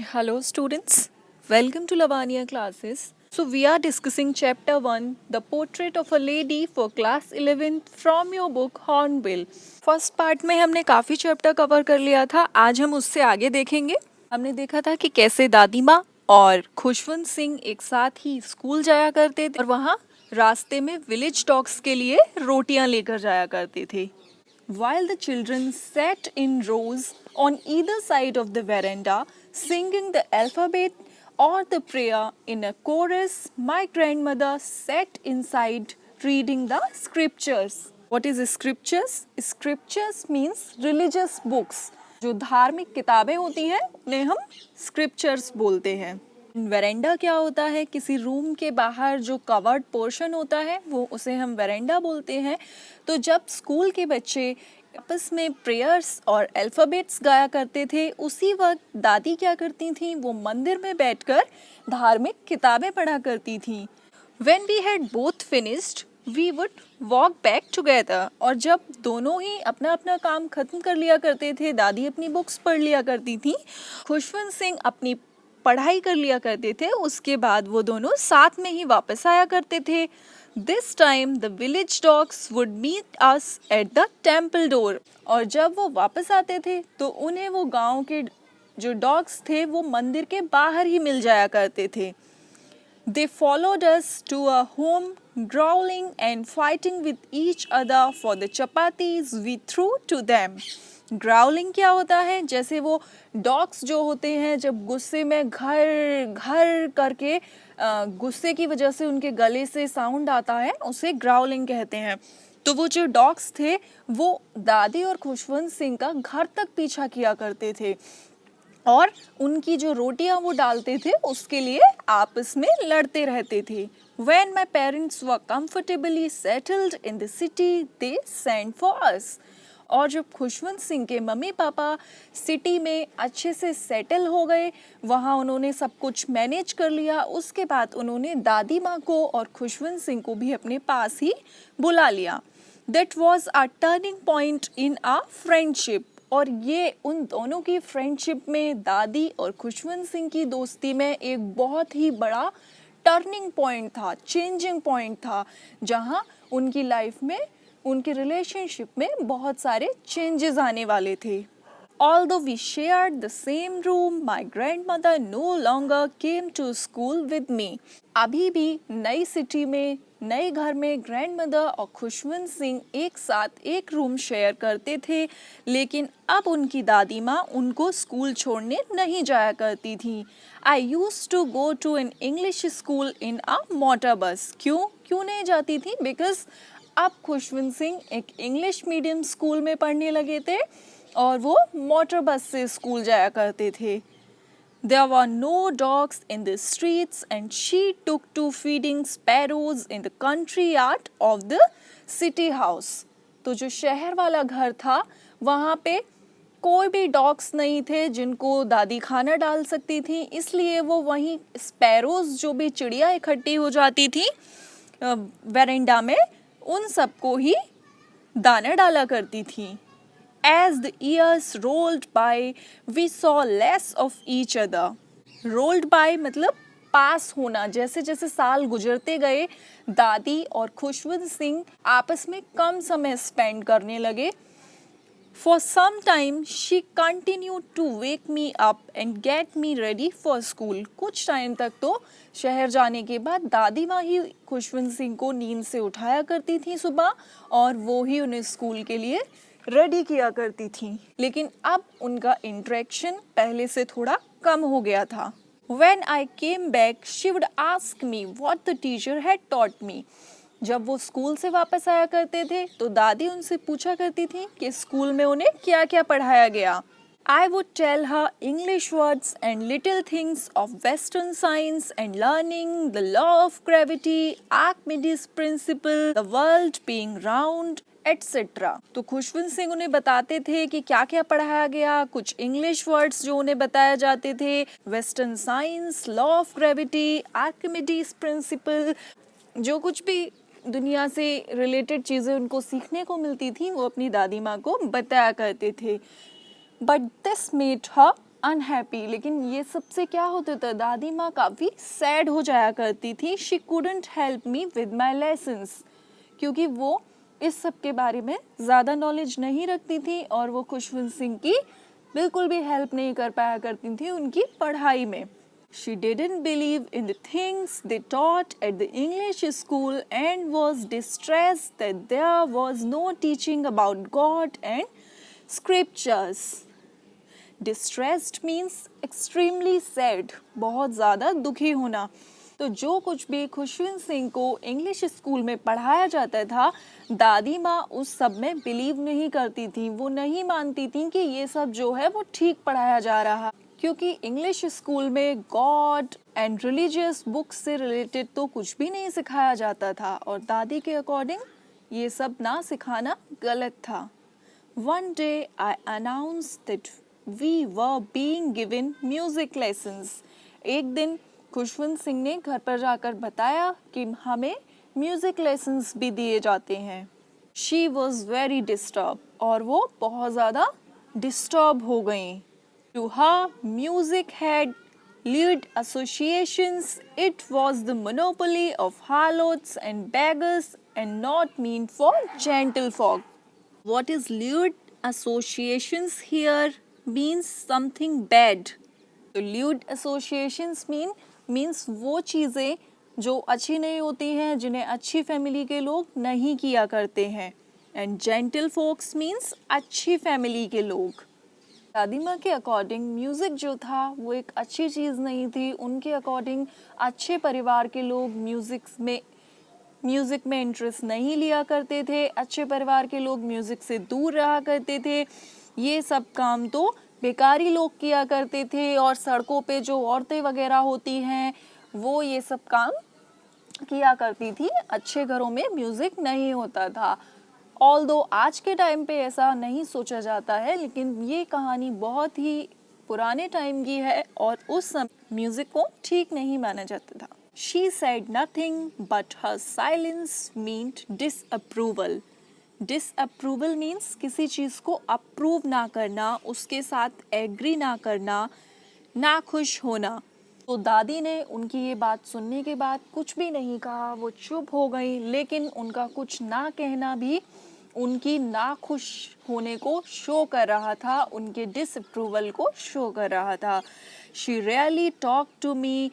Hello students, welcome to Lavania classes. So we are discussing chapter 1, The Portrait of a Lady for class 11 from your book Hornbill. First part में हमने काफ़ी chapter cover कर लिया था, आज हम उससे आगे देखेंगे। हमने देखा था कि कैसे दादी माँ और खुशवंत सिंह एक साथ ही स्कूल जाया करते थे और वहाँ रास्ते में विलेज डॉग्स के लिए रोटियां लेकर जाया करते थे। While the children sat in rows on either side of the veranda, singing the alphabet or the prayer in a chorus, my grandmother sat inside reading the scriptures. What is scriptures? Scriptures means religious books. जो धार्मिक किताबें होती हैं उन्हें हम scriptures बोलते हैं। Veranda क्या होता है? किसी रूम के बाहर जो कवर्ड पोर्शन होता है वो उसे हम वेरेंडा बोलते हैं। तो जब स्कूल के बच्चे आपस में प्रेयर्स और अल्फ़ाबेट्स गाया करते थे, उसी वक्त दादी क्या करती थी? वो मंदिर में बैठकर धार्मिक किताबें पढ़ा करती थी। When we had both finished, we would walk back together. और जब दोनों ही अपना अपना काम खत्म कर लिया करते थे, दादी अपनी बुक्स पढ़ लिया करती थी, खुशवंत सिंह अपनी पढ़ाई कर लिया करते थे, उसके बाद वो दोनों साथ में ही वापस आया करते थे। This time the village dogs would meet us at the temple door. और जब वो वापस आते थे तो उन्हें वो गांव के जो डॉग्स थे वो मंदिर के बाहर ही मिल जाया करते थे। They followed us to a home, growling and fighting with each other for the chapatis we threw to them. Growling क्या होता है? जैसे वो डॉग्स जो होते हैं जब गुस्से में घर घर करके गुस्से की वजह से उनके गले से साउंड आता है, उसे ग्राउलिंग कहते हैं। तो वो जो डॉग्स थे वो दादी और खुशवंत सिंह का घर तक पीछा किया करते थे और उनकी जो रोटियां वो डालते थे उसके लिए आपस में लड़ते रहते थे। When my parents were comfortably settled in the city, they sent for us. और जब खुशवंत सिंह के मम्मी पापा सिटी में अच्छे से सेटल हो गए, वहाँ उन्होंने सब कुछ मैनेज कर लिया, उसके बाद उन्होंने दादी माँ को और खुशवंत सिंह को भी अपने पास ही बुला लिया। That was a turning point in our friendship. और ये उन दोनों की फ्रेंडशिप में, दादी और खुशवंत सिंह की दोस्ती में एक बहुत ही बड़ा टर्निंग पॉइंट था, चेंजिंग पॉइंट था, जहाँ उनकी लाइफ में, उनकी रिलेशनशिप में बहुत सारे चेंजेस आने वाले थे। Although we shared the same room, my grandmother no longer came to school with me. अभी भी नई सिटी में, नए घर में ग्रैंडमदर और खुशवंत सिंह एक साथ एक रूम शेयर करते थे, लेकिन अब उनकी दादी माँ उनको स्कूल छोड़ने नहीं जाया करती थी। I used to go to an English school in a motor bus. क्यों नहीं जाती थी? Because अब खुशवंत सिंह एक इंग्लिश मीडियम स्कूल में पढ़ने लगे थे और वो मोटर बस से स्कूल जाया करते थे। There were no dogs in the streets and she took to feeding sparrows in the country yard of the city house. तो जो शहर वाला घर था वहाँ पे कोई भी डॉग्स नहीं थे जिनको दादी खाना डाल सकती थी, इसलिए वो वहीं स्पैरोज जो भी चिड़िया इकट्ठी हो जाती थी वेरेंडा में, उन सबको ही दाना डाला करती थी। As the years rolled by, we saw less of each other. Rolled by मतलब पास होना, जैसे जैसे साल गुजरते गए दादी और खुशवंत सिंह आपस में कम समय स्पेंड करने लगे। For some time, she continued to wake me up and get me ready for school. कुछ टाइम तक तो शहर जाने के बाद दादी माँ ही खुशवंत सिंह को नींद से उठाया करती थी सुबह और वो ही उन्हें स्कूल के लिए रेडी किया करती थी। लेकिन अब उनका इंटरेक्शन पहले से थोड़ा कम हो गया था। When I came back, she would ask me what the teacher had taught me. जब वो स्कूल से वापस आया करते थे तो दादी उनसे पूछा करती थी कि स्कूल में उन्हें क्या क्या पढ़ाया गया। I would tell her English words and little things of Western science and learning, the law of gravity, Archimedes principle, the world being round, etc. तो खुशवंत सिंह उन्हें बताते थे कि क्या क्या पढ़ाया गया, कुछ इंग्लिश वर्ड्स जो उन्हें बताए जाते थे, western science, law of gravity, Archimedes principal, जो कुछ भी दुनिया से रिलेटेड चीज़ें उनको सीखने को मिलती थी वो अपनी दादी माँ को बताया करते थे। But this made her unhappy. लेकिन ये सबसे क्या होता था, दादी माँ काफ़ी सैड हो जाया करती थी। She couldn't help me with my lessons, क्योंकि वो इस सब के बारे में ज़्यादा नॉलेज नहीं रखती थी और वो खुशवंत सिंह की बिल्कुल भी हेल्प नहीं कर पाया करती थी उनकी पढ़ाई में। She didn't believe in the things they taught at the English school and was distressed that there was no teaching about God and scriptures. Distressed means extremely sad, बहुत ज़्यादा दुखी होना। तो जो कुछ भी खुशवंत सिंह को इंग्लिश स्कूल में पढ़ाया जाता था, दादी माँ उस सब में बिलीव नहीं करती थी। वो नहीं मानती थी कि ये सब जो है वो ठीक पढ़ाया जा रहा, क्योंकि इंग्लिश स्कूल में गॉड एंड रिलीजियस बुक्स से रिलेटेड तो कुछ भी नहीं सिखाया जाता था और दादी के अकॉर्डिंग ये सब ना सिखाना गलत था। One day I announced that we were being given music lessons. एक दिन खुशवंत सिंह ने घर पर जाकर बताया कि हमें म्यूजिक लेसन्स भी दिए जाते हैं। She was very disturbed और वो बहुत ज़्यादा डिस्टर्ब हो गई। To her, music had lewd associations. It was the monopoly of harlots and beggars and not meant for gentlefolk. What is lewd associations here means something bad. तो lewd associations means वो चीज़ें जो अच्छी नहीं होती हैं, जिन्हें अच्छी फैमिली के लोग नहीं किया करते हैं। And gentle folks means अच्छी फैमिली के लोग। दादी माँ के अकॉर्डिंग म्यूज़िक जो था वो एक अच्छी चीज़ नहीं थी। उनके अकॉर्डिंग अच्छे परिवार के लोग म्यूज़िक में इंटरेस्ट नहीं लिया करते थे। अच्छे परिवार के लोग म्यूज़िक से दूर रहा करते थे। ये सब काम तो बेकारी लोग किया करते थे और सड़कों पे जो औरतें वगैरह होती हैं वो ये सब काम किया करती थी। अच्छे घरों में म्यूज़िक नहीं होता था। ऑल्दो आज के टाइम पे ऐसा नहीं सोचा जाता है, लेकिन ये कहानी बहुत ही पुराने टाइम की है और उस समय म्यूज़िक को ठीक नहीं माना जाता था। She said nothing, but her silence meant disapproval. Disapproval means किसी चीज़ को अप्रूव ना करना, उसके साथ एग्री ना करना, ना खुश होना। तो दादी ने उनकी ये बात सुनने के बाद कुछ भी नहीं कहा, वो चुप हो गई। लेकिन उनका कुछ ना कहना भी उनकी ना खुश होने को शो कर रहा था, उनके डिसअप्रूवल को शो कर रहा था। She rarely talked to me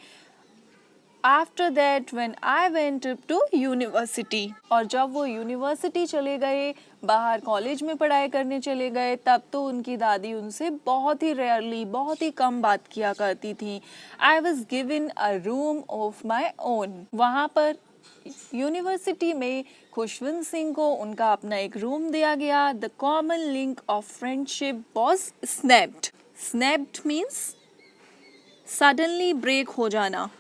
after that when I went to university. और जब वो यूनिवर्सिटी चले गए, बाहर कॉलेज में पढ़ाई करने चले गए, तब तो उनकी दादी उनसे बहुत ही रेयरली, बहुत ही कम बात किया करती थी। I was given a room of my own. वहाँ पर यूनिवर्सिटी में खुशवंत सिंह को उनका अपना एक रूम दिया गया। The common link of friendship was snapped. Snapped means suddenly break हो जाना,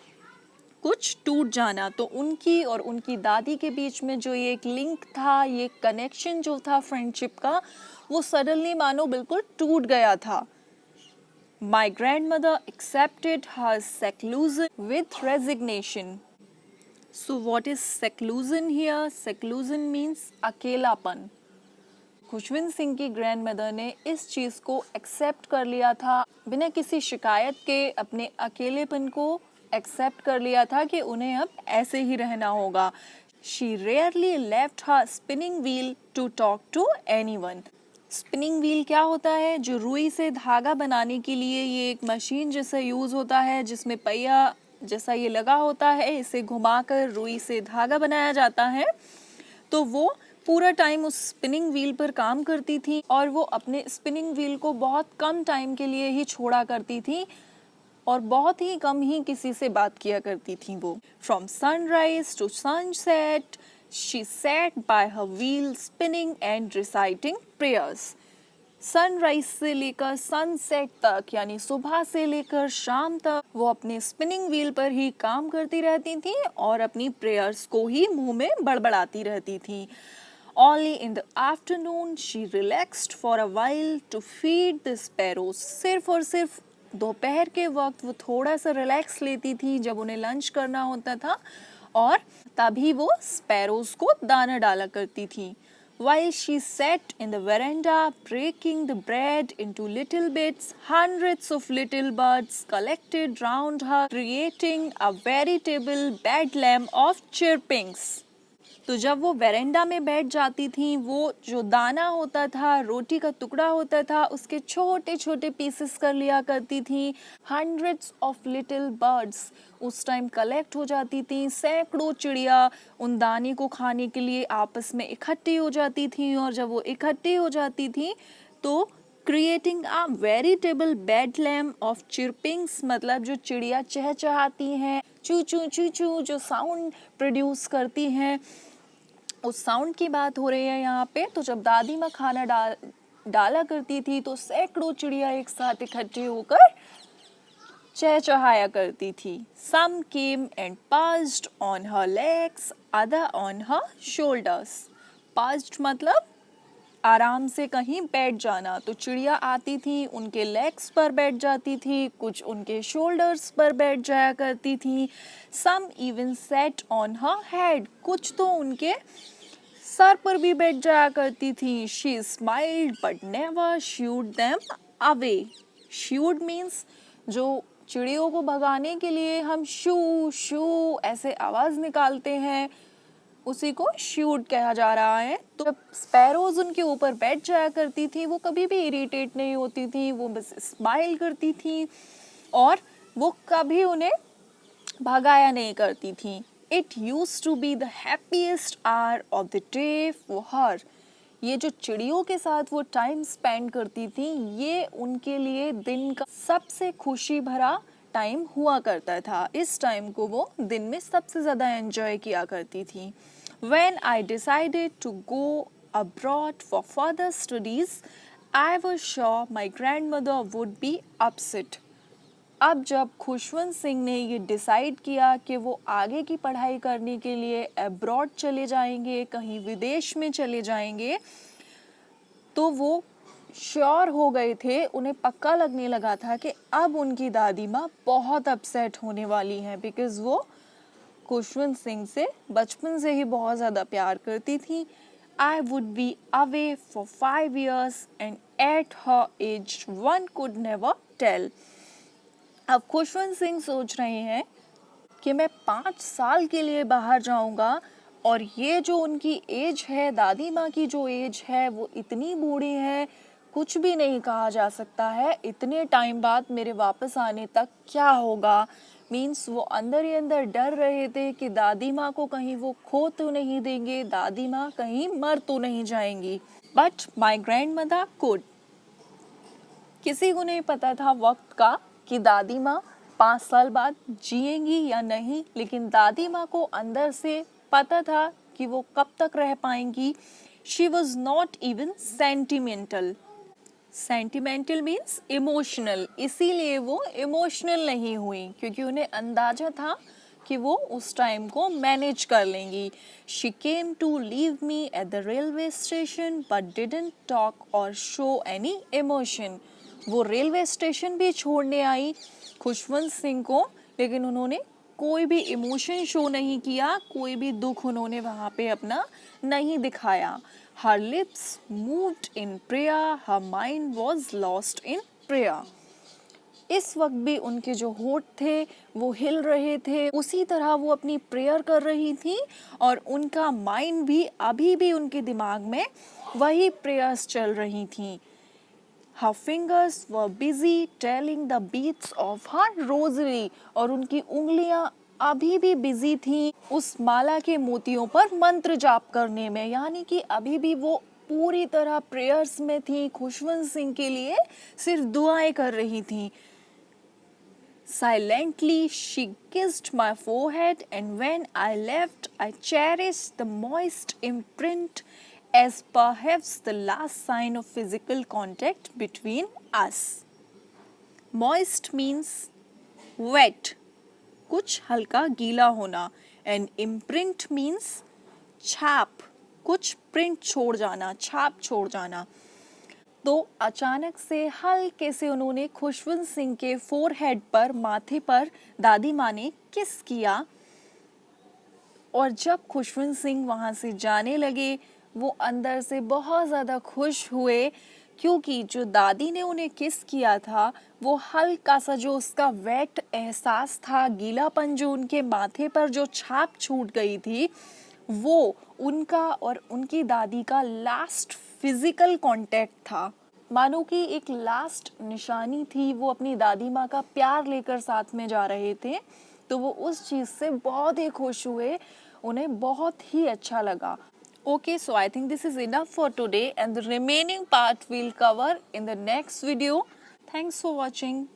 कुछ टूट जाना। तो उनकी और उनकी दादी के बीच में जो ये एक लिंक था, ये कनेक्शन जो था फ्रेंडशिप का, वो सडनली मानो बिल्कुल टूट गया था। My grand mother accepted her seclusion with resignation. So what is seclusion here? Seclusion means अकेलापन। खुशवंत सिंह की ग्रैंड मदर ने इस चीज़ को एक्सेप्ट कर लिया था, बिना किसी शिकायत के अपने अकेलेपन को एक्सेप्ट कर लिया था कि उन्हें अब ऐसे ही रहना होगा। She rarely left her spinning wheel to talk to anyone. Spinning wheel क्या होता है? जो रुई से धागा बनाने के लिए ये एक मशीन जैसा यूज़ होता है, जिसमें पहिया जैसा ये लगा होता है, इसे घुमाकर रुई से धागा बनाया जाता है। तो वो पूरा टाइम उस स्पिनिंग व्हील पर काम करती थी और वो अपने स्पिनिंग व्हील को बहुत कम टाइम के लिए ही छोड़ा करती थी और बहुत ही कम ही किसी से बात किया करती थी वो। From sunrise to sunset she sat by her wheel spinning and reciting prayers. Sunrise से लेकर सनसेट तक, यानी सुबह से लेकर शाम तक, वो अपने स्पिनिंग व्हील पर ही काम करती रहती थी और अपनी प्रेयर्स को ही मुंह में बड़बड़ाती रहती थी। Only in the afternoon she relaxed for a while to feed the sparrows. सिर्फ और सिर्फ दोपहर के वक्त वो थोड़ा सा रिलैक्स लेती थी जब उन्हें लंच करना होता था, और तभी वो स्पैरोज को दाना डाला करती थी। While she sat in the veranda breaking the bread into little bits, hundreds of little birds collected round her, creating a veritable bedlam of chirpings. तो जब वो वेरेंडा में बैठ जाती थी, वो जो दाना होता था, रोटी का टुकड़ा होता था, उसके छोटे छोटे पीसेस कर लिया करती थी. हंड्रेड्स ऑफ लिटिल बर्ड्स उस टाइम कलेक्ट हो जाती थी. सैकड़ों चिड़िया उन दाने को खाने के लिए आपस में इकट्ठी हो जाती थी. और जब वो इकट्ठी हो जाती थी तो क्रिएटिंग अ वेरिटेबल बेडलैम ऑफ चिरपिंग्स, मतलब जो चिड़िया चहचहाती हैं, चू चू चू चू जो साउंड प्रोड्यूस करती हैं, उस साउंड की बात हो रही है यहाँ पे. तो जब दादी माँ खाना डाला करती थी तो सैकड़ों चिड़िया एक साथ इकट्ठी होकर चहचहाया करती थी. Some came and passed on her legs, other on her shoulders. Passed मतलब आराम से कहीं बैठ जाना. तो चिड़िया आती थी, उनके लेग्स पर बैठ जाती थी, कुछ उनके शोल्डर्स पर बैठ जाया करती थी. Some even sat on her head, कुछ तो उनके सर पर भी बैठ जाया करती थी. She smiled but never should them away. Should means जो चिड़ियों को भगाने के लिए हम शू शू ऐसे आवाज निकालते हैं, उसी को शूट कहा जा रहा है. तो जब स्पैरोज उनके ऊपर बैठ जाया करती थी, वो कभी भी इरिटेट नहीं होती थी, वो बस स्माइल करती थी और वो कभी उन्हें भगाया नहीं करती थी. It used to be the happiest hour of the day for her. ये जो चिड़ियों के साथ वो टाइम स्पेंड करती थी, ये उनके लिए दिन का सबसे खुशी भरा टाइम हुआ करता था. इस टाइम को वो दिन में सबसे ज़्यादा एंजॉय किया करती थी. When I decided to go abroad for further studies, I was sure my grandmother would be upset. अब जब खुशवंत सिंह ने ये डिसाइड किया कि वो आगे की पढ़ाई करने के लिए अब्रॉड चले जाएंगे, कहीं विदेश में चले जाएंगे, तो वो श्योर हो गए थे, उन्हें पक्का लगने लगा था कि अब उनकी दादी माँ बहुत अपसेट होने वाली हैं, बिकॉज वो खुशवंत सिंह से बचपन से ही बहुत ज़्यादा प्यार करती थी. I would be away for 5 years and at her age one could never tell. अब खुशवंत सिंह सोच रहे हैं कि मैं 5 साल के लिए बाहर जाऊंगा और ये जो उनकी एज है, दादी माँ की जो एज है, वो इतनी बूढ़ी है, कुछ भी नहीं कहा जा सकता है. इतने टाइम बाद मेरे वापस आने तक क्या होगा. मीन्स वो अंदर ही अंदर डर रहे थे कि दादी माँ को कहीं वो खो तो नहीं देंगे, दादी माँ कहीं मर तो नहीं जाएंगी. But my grand mother could. किसी को नहीं पता था वक्त का कि दादी माँ 5 साल बाद जिएंगी या नहीं, लेकिन दादी माँ को अंदर से पता था कि वो कब तक रह पाएंगी. She was not even sentimental. Sentimental means emotional, इसीलिए वो इमोशनल नहीं हुई, क्योंकि उन्हें अंदाजा था कि वो उस टाइम को मैनेज कर लेंगी. She came to leave me at the railway station but didn't talk or show any emotion. वो रेलवे स्टेशन भी छोड़ने आई खुशवंत सिंह को, लेकिन उन्होंने कोई भी इमोशन शो नहीं किया, कोई भी दुख उन्होंने वहाँ पे अपना नहीं दिखाया. Her lips moved in prayer, her mind was lost in prayer. इस वक्त भी उनके जो होठ थे वो हिल रहे थे, उसी तरह वो अपनी प्रेयर कर रही थी और उनका माइंड भी अभी भी उनके दिमाग में वही प्रेयर्स चल रही थी. Her fingers were busy telling the beats of her rosary. और उनकी उंगलियां अभी भी बिजी थी उस माला के मोतियों पर मंत्र जाप करने में, यानी कि अभी भी वो पूरी तरह प्रेयर्स में थी, खुशवंत सिंह के लिए सिर्फ दुआएं कर रही थी. Silently she kissed my forehead and when I left I cherished the moist imprint as perhaps the last sign of physical contact between us. Moist means wet, कुछ हल्का गीला होना, एंड इम्प्रिंट मीन्स छाप, कुछ प्रिंट छोड़ जाना, छाप छोड़ जाना. तो अचानक से हल्के से उन्होंने खुशवंत सिंह के फोरहेड पर, माथे पर दादी माँ ने किस किया. और जब खुशवंत सिंह वहाँ से जाने लगे, वो अंदर से बहुत ज़्यादा खुश हुए, क्योंकि जो दादी ने उन्हें किस किया था, वो हल्का सा जो उसका वेट एहसास था, गीलापन जो उनके माथे पर जो छाप छूट गई थी, वो उनका और उनकी दादी का लास्ट फिजिकल कांटेक्ट था। मानो कि एक लास्ट निशानी थी, वो अपनी दादी माँ का प्यार लेकर साथ में जा रहे थे, तो वो उस चीज़ से बहुत ही खुश हुए, उन्हें बहुत ही अच्छा लगा। Okay, so I think this is enough for today, and the remaining part we'll cover in the next video. Thanks for watching.